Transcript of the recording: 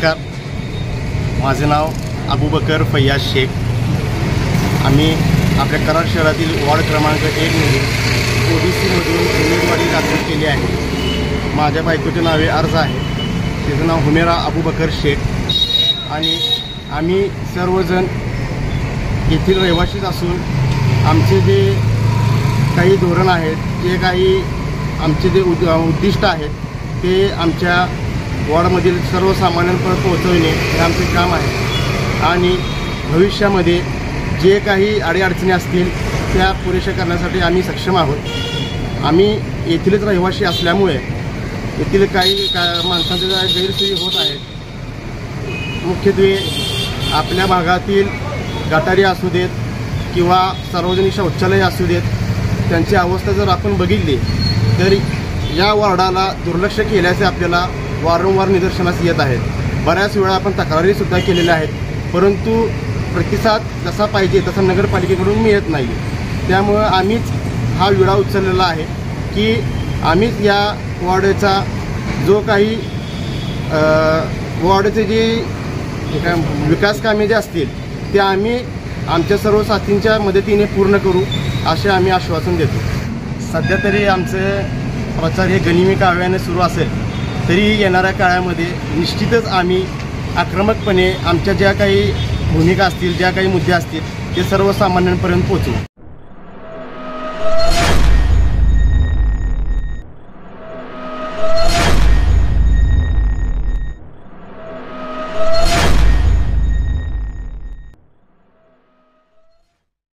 नमस्कार, माझे नाव अबूबकर फैयाज शेख। आम्ही आपल्या कराड शहरातील वॉर्ड क्रमांक 1 मधून ओबीसीमधून उमेदवारी दाखल केली आहे। माझ्या बायकोचे नावे अर्ज आहे, त्याचं नाव हुमेरा अबूबकर शेख आणि आम्ही सर्वजण येथील रहिवासीच असून आमचे जे काही धोरण आहेत, जे काही आमचे जे उद्दिष्ट आहेत ते आमच्या वॉर्डमधील सर्वसामान्यांपर्यंत पोहोचवणे हे आमचे काम आहे आणि भविष्यामध्ये जे काही अडीअडचणी असतील त्या पुरेशा करण्यासाठी आम्ही सक्षम आहोत। आम्ही येथीलच रहिवासी असल्यामुळे येथील काही माणसांच्या गैरसोयी होत आहेत। मुख्यत्वे आपल्या भागातील गटारी असू देत किंवा सार्वजनिक शौचालय असू देत, त्यांची अवस्था जर आपण बघितली तर या वॉर्डाला दुर्लक्ष केल्याचे आपल्याला वारंवार निदर्शनास येत आहेत। बऱ्याच वेळा आपण तक्रारीसुद्धा केलेल्या आहेत, परंतु प्रतिसाद जसा पाहिजे तसा नगरपालिकेकडून मिळत नाही। त्यामुळं आम्हीच हा विडा उचललेला आहे की आम्हीच या वॉर्डाचा जो काही वॉर्डाचे जे विकास कामे जे असतील ते आम्ही आमच्या सर्व साथींच्या मदतीने पूर्ण करू असे आम्ही आश्वासन देतो। सध्या तरी आमचे प्रचार हे गनिमी काव्याने सुरू असेल तरी येणाऱ्या काळामध्ये निश्चितच आम्ही आक्रमकपणे आमच्या ज्या काही भूमिका असतील, ज्या काही मुद्दे असतील ते सर्वसामान्यांपर्यंत पोहोचवू।